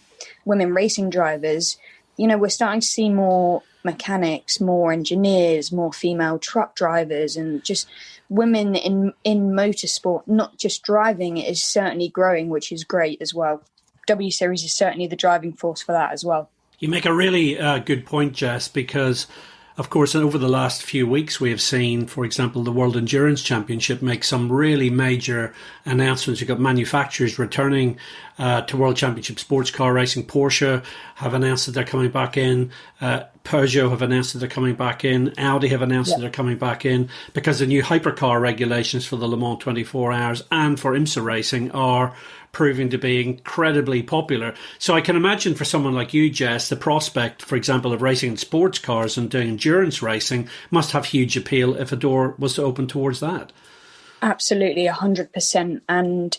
women racing drivers, we're starting to see more mechanics, more engineers, more female truck drivers, and just women in motorsport, not just driving, is certainly growing, which is great as well. W Series is certainly the driving force for that as well. You make a really good point, Jess, because of course, over the last few weeks, we have seen, for example, the World Endurance Championship make some really major announcements. You've got manufacturers returning to World Championship sports car racing. Porsche have announced that they're coming back in. Peugeot have announced that they're coming back in. Audi have announced that they're coming back in because the new hypercar regulations for the Le Mans 24 Hours and for IMSA racing are proving to be incredibly popular. So I can imagine for someone like you, Jess, the prospect, for example, of racing in sports cars and doing endurance racing must have huge appeal if a door was to open towards that. Absolutely, 100%. And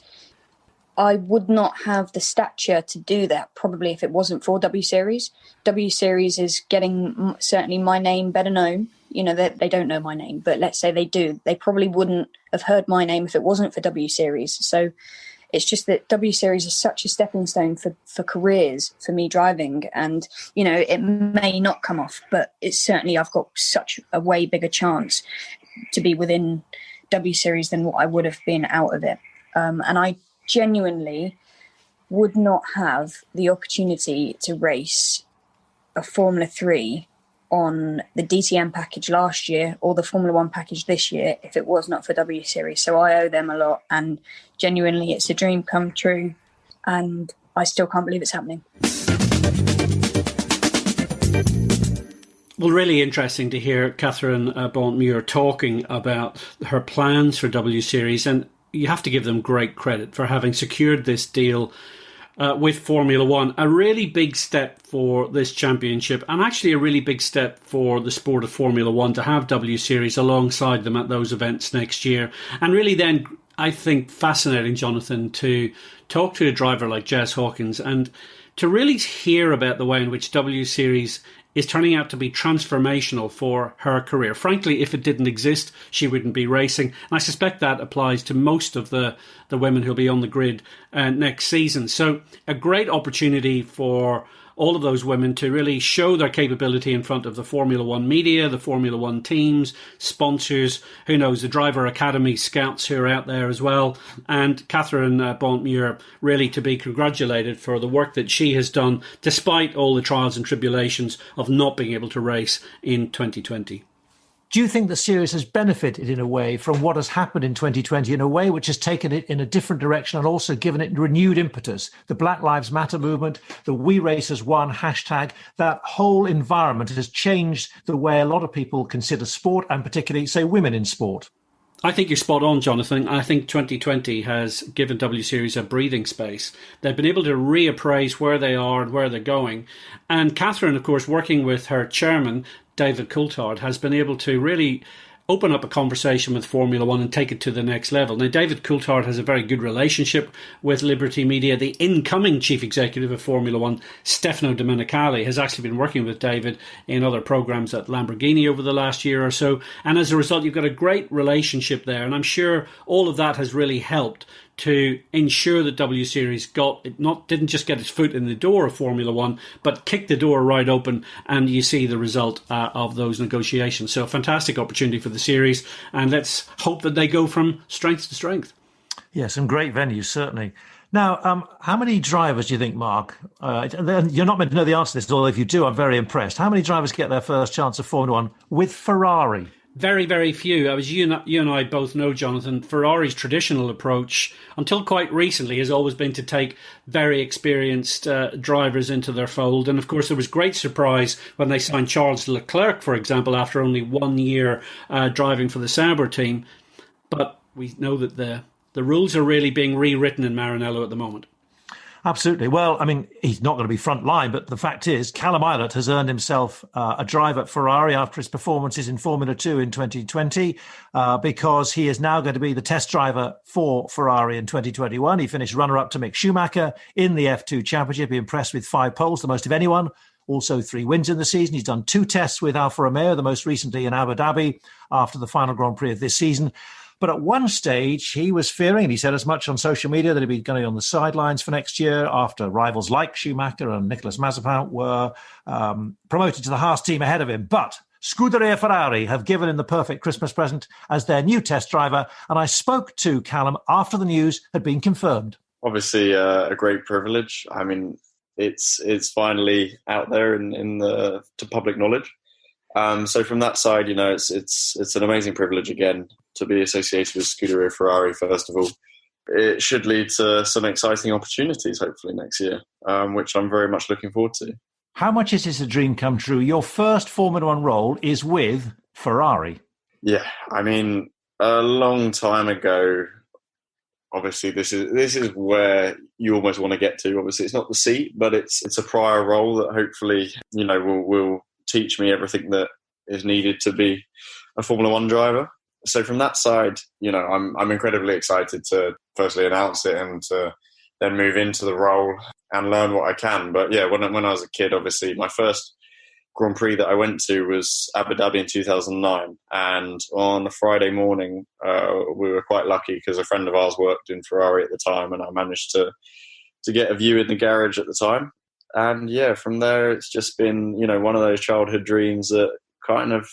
I would not have the stature to do that probably if it wasn't for W Series. W Series is getting certainly my name better known. You know, they don't know my name, but let's say they do. They probably wouldn't have heard my name if it wasn't for W Series. So it's just that W Series is such a stepping stone for careers, for me driving. And, you know, it may not come off, but it's certainly I've got such a way bigger chance to be within W Series than what I would have been out of it. And I genuinely would not have the opportunity to race a Formula 3 on the DTM package last year or the Formula 1 package this year if it was not for W Series. So I owe them a lot, and genuinely it's a dream come true, and I still can't believe it's happening. Well, really interesting to hear Catherine Bond-Muir talking about her plans for W Series, and you have to give them great credit for having secured this deal with Formula One. A really big step for this championship, and actually a really big step for the sport of Formula One to have W Series alongside them at those events next year. And really then, I think, fascinating, Jonathan, to talk to a driver like Jess Hawkins and to really hear about the way in which W Series is turning out to be transformational for her career. Frankly, if it didn't exist, she wouldn't be racing. And I suspect that applies to most of the women who'll be on the grid next season. So a great opportunity for all of those women to really show their capability in front of the Formula One media, the Formula One teams, sponsors, who knows, the driver academy scouts who are out there as well. And Catherine Bond-Muir really to be congratulated for the work that she has done despite all the trials and tribulations of not being able to race in 2020. Do you think the series has benefited in a way from what has happened in 2020, in a way which has taken it in a different direction and also given it renewed impetus? The Black Lives Matter movement, the We Race as One hashtag, that whole environment has changed the way a lot of people consider sport and particularly, say, women in sport. I think you're spot on, Jonathan. I think 2020 has given W Series a breathing space. They've been able to reappraise where they are and where they're going. And Catherine, of course, working with her chairman, David Coulthard, has been able to really open up a conversation with Formula One and take it to the next level. Now, David Coulthard has a very good relationship with Liberty Media. The incoming chief executive of Formula One, Stefano Domenicali, has actually been working with David in other programs at Lamborghini over the last year or so. And as a result, you've got a great relationship there. And I'm sure all of that has really helped to ensure that W Series didn't just get its foot in the door of Formula One, but kicked the door right open, and you see the result of those negotiations. So a fantastic opportunity for the series, and let's hope that they go from strength to strength. Yeah, some great venues, certainly. Now, how many drivers do you think, Mark? You're not meant to know the answer to this, although if you do, I'm very impressed. How many drivers get their first chance of Formula One with Ferrari? Very, very few. You and I both know, Jonathan, Ferrari's traditional approach, until quite recently, has always been to take very experienced drivers into their fold. And of course, there was great surprise when they signed Charles Leclerc, for example, after only 1 year driving for the Sauber team. But we know that the rules are really being rewritten in Maranello at the moment. Absolutely. Well, I mean, he's not going to be front line, but the fact is Callum Ilott has earned himself a drive at Ferrari after his performances in Formula 2 in 2020 because he is now going to be the test driver for Ferrari in 2021. He finished runner-up to Mick Schumacher in the F2 Championship. He impressed with 5 poles, the most of anyone. Also 3 wins in the season. He's done 2 tests with Alfa Romeo, the most recently in Abu Dhabi after the final Grand Prix of this season. But at one stage, he was fearing, and he said as much on social media, that he'd be going on the sidelines for next year after rivals like Schumacher and Nicolas Mazepin were promoted to the Haas team ahead of him. But Scuderia Ferrari have given him the perfect Christmas present as their new test driver. And I spoke to Callum after the news had been confirmed. Obviously, a great privilege. I mean, it's finally out there to public knowledge. So from that side, you know, it's an amazing privilege again to be associated with Scuderia Ferrari. First of all, it should lead to some exciting opportunities hopefully next year, which I'm very much looking forward to. How much is this a dream come true? Your first Formula One role is with Ferrari. Yeah, I mean, a long time ago, obviously this is where you almost want to get to. Obviously it's not the seat, but it's a prior role that hopefully, will teach me everything that is needed to be a Formula One driver. So from that side, I'm incredibly excited to firstly announce it and to then move into the role and learn what I can. But yeah, when I was a kid, obviously my first Grand Prix that I went to was Abu Dhabi in 2009. And on a Friday morning, we were quite lucky because a friend of ours worked in Ferrari at the time, and I managed to get a view in the garage at the time. And yeah, from there, it's just been, one of those childhood dreams that kind of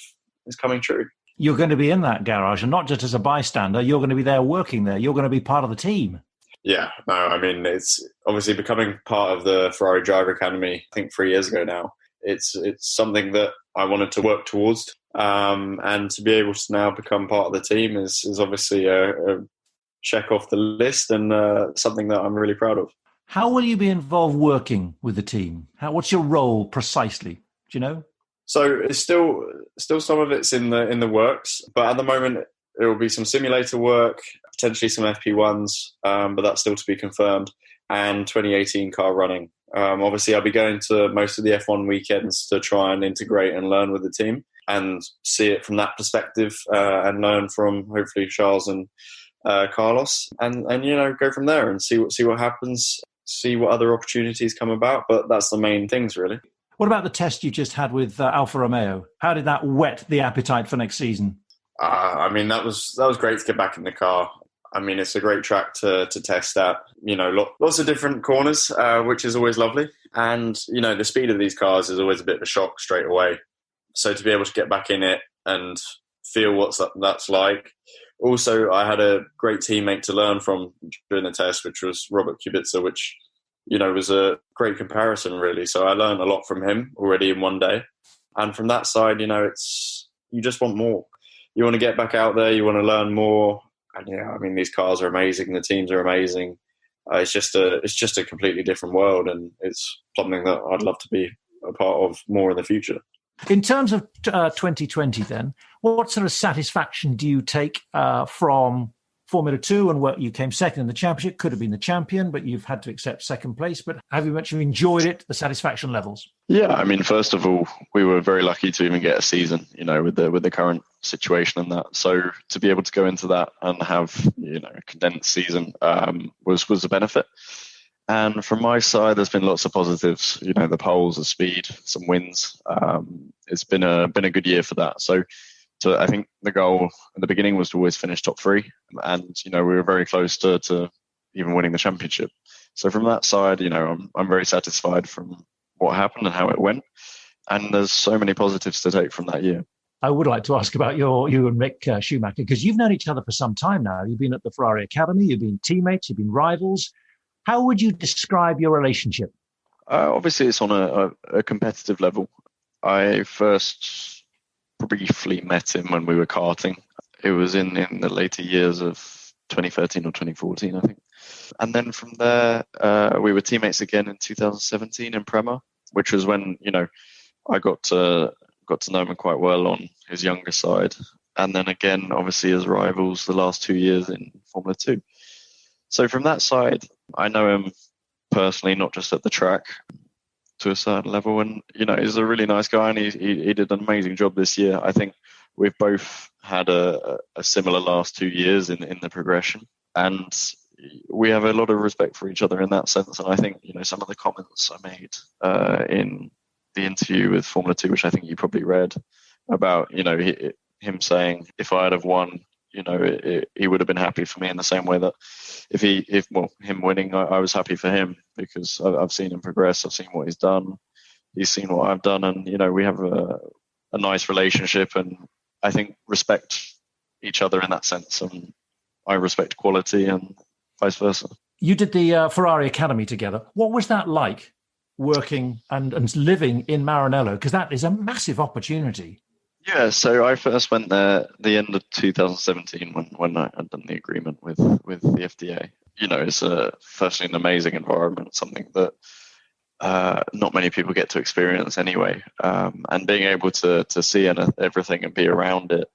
is coming true. You're going to be in that garage, and not just as a bystander, you're going to be there working there. You're going to be part of the team. Yeah, no, I mean, it's obviously becoming part of the Ferrari Driver Academy, I think 3 years ago now. It's something that I wanted to work towards, and to be able to now become part of the team is obviously a check off the list, and something that I'm really proud of. How will you be involved working with the team? What's your role precisely? Do you know? So it's still some of it's in the works, but at the moment it will be some simulator work, potentially some FP1s, but that's still to be confirmed, and 2018 car running. Obviously, I'll be going to most of the F1 weekends to try and integrate and learn with the team and see it from that perspective, and learn from hopefully Charles and Carlos, and go from there and see what happens, see what other opportunities come about. But that's the main things, really. What about the test you just had with Alfa Romeo? How did that whet the appetite for next season? I mean, that was great to get back in the car. I mean, it's a great track to test at. Lots of different corners, which is always lovely. And, the speed of these cars is always a bit of a shock straight away. So to be able to get back in it and feel what that's like. Also, I had a great teammate to learn from during the test, which was Robert Kubica, which, was a great comparison, really. So I learned a lot from him already in one day. And from that side, you just want more. You want to get back out there. You want to learn more. And yeah, I mean, these cars are amazing. The teams are amazing. It's just a completely different world, and it's something that I'd love to be a part of more in the future. In terms of 2020, then, what sort of satisfaction do you take from Formula 2 and where you came second in the championship? Could have been the champion, but you've had to accept second place. But have you actually enjoyed it, the satisfaction levels? Yeah, I mean, first of all, we were very lucky to even get a season, with the current situation and that. So to be able to go into that and have, a condensed season was a benefit. And from my side, there's been lots of positives, the poles, the speed, some wins. It's been a good year for that. So I think the goal at the beginning was to always finish top 3. And, we were very close to even winning the championship. So from that side, I'm very satisfied from what happened and how it went. And there's so many positives to take from that year. I would like to ask about you and Mick Schumacher, because you've known each other for some time now. You've been at the Ferrari Academy, you've been teammates, you've been rivals. How would you describe your relationship? Obviously, it's on a competitive level. I first briefly met him when we were karting. It was in the later years of 2013 or 2014, I think. And then from there, we were teammates again in 2017 in Prema, which was when, I got to know him quite well on his younger side. And then again, obviously, as rivals the last 2 years in Formula 2. So from that side, I know him personally, not just at the track, to a certain level. And, he's a really nice guy, and he did an amazing job this year. I think we've both had a similar last 2 years in the progression. And we have a lot of respect for each other in that sense. And I think, some of the comments I made in the interview with Formula 2, which I think you probably read, about, him saying, if I had have won, he would have been happy for me in the same way that him winning, I was happy for him, because I've seen him progress. I've seen what he's done. He's seen what I've done. And, we have a nice relationship, and I think respect each other in that sense. And I respect quality and vice versa. You did the Ferrari Academy together. What was that like, working and living in Maranello? Because that is a massive opportunity. Yeah, so I first went there the end of 2017 when I had done the agreement with the FDA. It's firstly an amazing environment, something that not many people get to experience anyway. And being able to see everything and be around it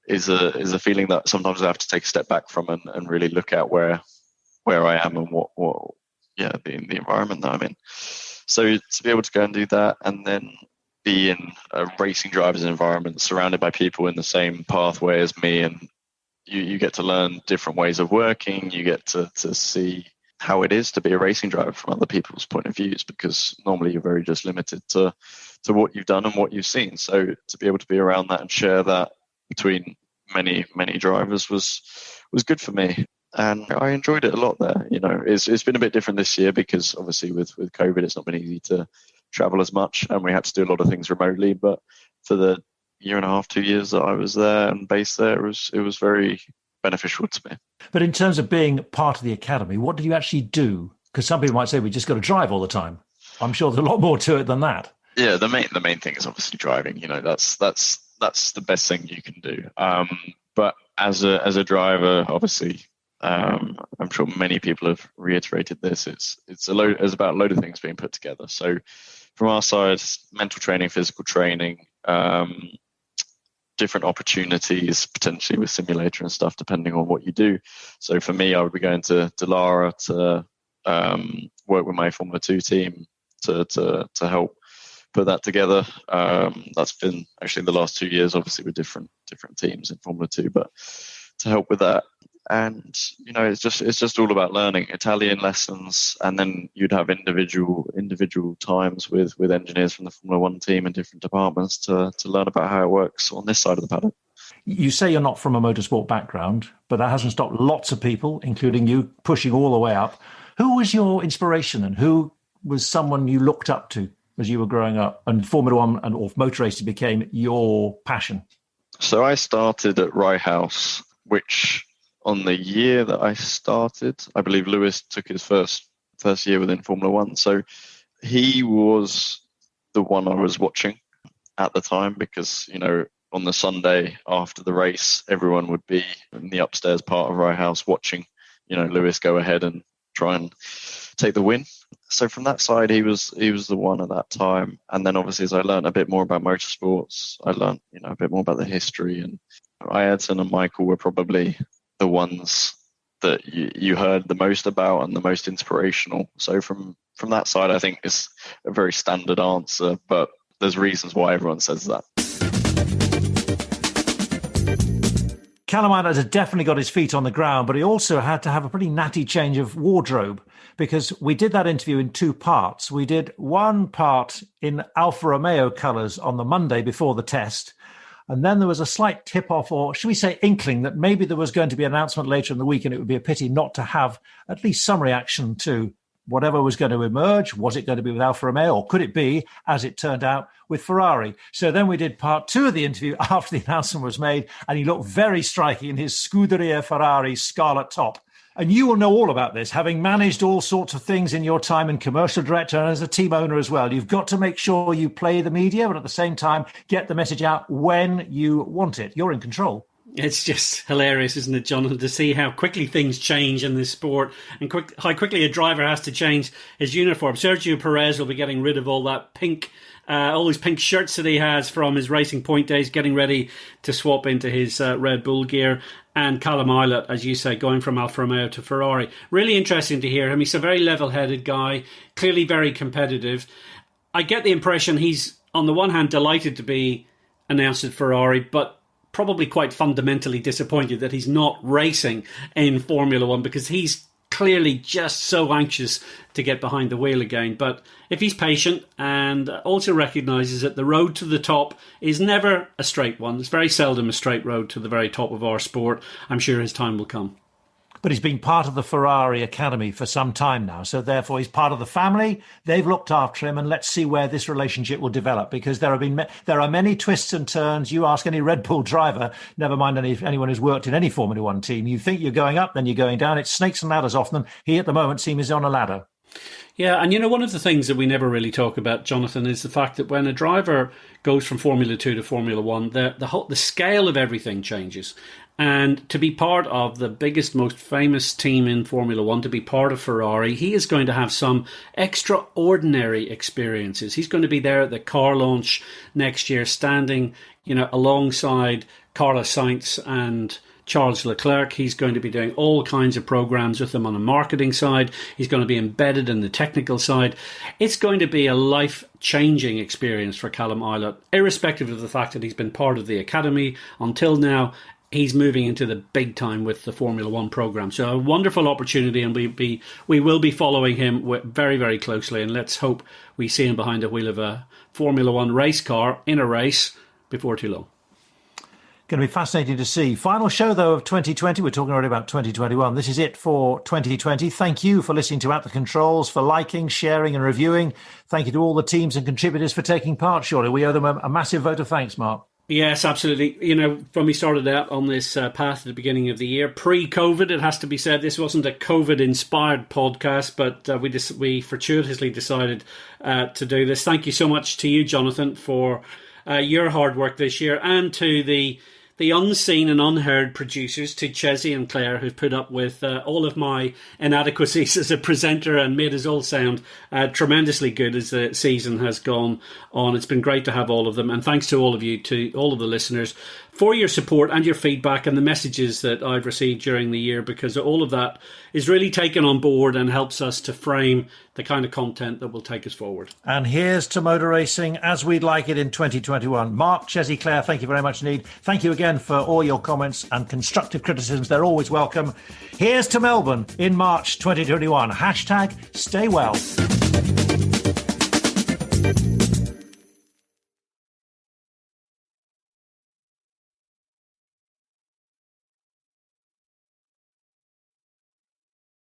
is a feeling that sometimes I have to take a step back from and really look at where I am and what the environment that I'm in. So to be able to go and do that, and then be in a racing driver's environment, surrounded by people in the same pathway as me, and you get to learn different ways of working. You get to see how it is to be a racing driver from other people's point of views, because normally you're very just limited to what you've done and what you've seen. So to be able to be around that and share that between many drivers was good for me, and I enjoyed it a lot there. You know, it's been a bit different this year because obviously with COVID it's not been easy to travel as much, and we had to do a lot of things remotely. But for the year and a half, 2 years that I was there and based there, it was very beneficial to me. But in terms of being part of the academy, what did you actually do? Because some people might say we just got to drive all the time. I'm sure there's a lot more to it than that. Yeah, the main thing is obviously driving. You know, that's the best thing you can do. But as a driver, obviously, I'm sure many people have reiterated this. It's about a load of things being put together. So from our side, mental training, physical training, different opportunities potentially with simulator and stuff depending on what you do. So for me, I would be going to Lara to work with my Formula 2 team to help put that together. That's been actually the last 2 years, obviously with different teams in Formula 2, but to help with that. And you know, it's just all about learning Italian lessons, and then you'd have individual times with engineers from the Formula 1 team in different departments to learn about how it works on this side of the paddock. You say you're not from a motorsport background, but that hasn't stopped lots of people, including you, pushing all the way up. Who was your inspiration, and who was someone you looked up to as you were growing up, and Formula 1 or motor racing became your passion? So I started at Rye House, which on the year that I started, I believe Lewis took his first year within Formula 1. So he was the one I was watching at the time, because, you know, on the Sunday after the race, everyone would be in the upstairs part of Rye House watching, you know, Lewis go ahead and try and take the win. So from that side, he was the one at that time. And then obviously as I learned a bit more about motorsports, I learned, you know, a bit more about the history, and Ayrton and Michael were probably the ones that you heard the most about and the most inspirational. So from that side, I think it's a very standard answer, but there's reasons why everyone says that. Callum Ilott had definitely got his feet on the ground, but he also had to have a pretty natty change of wardrobe, because we did that interview in two parts. We did one part in Alfa Romeo colours on the Monday before the test, and then there was a slight tip-off, or should we say inkling, that maybe there was going to be an announcement later in the week, and it would be a pity not to have at least some reaction to whatever was going to emerge. Was it going to be with Alfa Romeo, or could it be, as it turned out, with Ferrari? So then we did part two of the interview after the announcement was made, and he looked very striking in his Scuderia Ferrari scarlet top. And you will know all about this, having managed all sorts of things in your time in commercial director and as a team owner as well. You've got to make sure you play the media, but at the same time, get the message out when you want it. You're in control. It's just hilarious, isn't it, Jonathan, to see how quickly things change in this sport, and how quickly a driver has to change his uniform. Sergio Perez will be getting rid of all that pink, all those pink shirts that he has from his Racing Point days, getting ready to swap into his Red Bull gear. And Callum Ilott, as you say, going from Alfa Romeo to Ferrari. Really interesting to hear him. He's a very level-headed guy, clearly very competitive. I get the impression he's, on the one hand, delighted to be announced at Ferrari, but probably quite fundamentally disappointed that he's not racing in Formula 1, because he's clearly just so anxious to get behind the wheel again. But if he's patient and also recognises that the road to the top is never a straight one, it's very seldom a straight road to the very top of our sport, I'm sure his time will come. But he's been part of the Ferrari Academy for some time now, so therefore he's part of the family. They've looked after him, and let's see where this relationship will develop, because there are many twists and turns. You ask any Red Bull driver, never mind anyone who's worked in any Formula 1 team, you think you're going up, then you're going down. It's snakes and ladders often. He at the moment seems on a ladder. Yeah, and one of the things that we never really talk about, Jonathan, is the fact that when a driver goes from Formula 2 to Formula 1, the scale of everything changes. And to be part of the biggest, most famous team in Formula 1, to be part of Ferrari, he is going to have some extraordinary experiences. He's going to be there at the car launch next year, standing, alongside Carlos Sainz and Charles Leclerc. He's going to be doing all kinds of programs with them on the marketing side. He's going to be embedded in the technical side. It's going to be a life-changing experience for Callum Ilott, irrespective of the fact that he's been part of the academy until now. He's moving into the big time with the Formula 1 program. So a wonderful opportunity, and we will be following him very, very closely. And let's hope we see him behind the wheel of a Formula 1 race car in a race before too long. Going to be fascinating to see. Final show, though, of 2020. We're talking already about 2021. This is it for 2020. Thank you for listening to At the Controls, for liking, sharing and reviewing. Thank you to all the teams and contributors for taking part, surely. We owe them a massive vote of thanks, Mark. Yes, absolutely. When we started out on this path at the beginning of the year, pre-COVID, it has to be said, this wasn't a COVID-inspired podcast, but we fortuitously decided to do this. Thank you so much to you, Jonathan, for your hard work this year, and to the unseen and unheard producers, to Chessie and Claire, who've put up with all of my inadequacies as a presenter and made us all sound tremendously good as the season has gone on. It's been great to have all of them, and thanks to all of you, to all of the listeners, for your support and your feedback and the messages that I've received during the year, because all of that is really taken on board and helps us to frame the kind of content that will take us forward. And here's to motor racing as we'd like it in 2021. Mark, Chessie, Claire, thank you very much indeed. Thank you again for all your comments and constructive criticisms. They're always welcome. Here's to Melbourne in March 2021. #StayWell.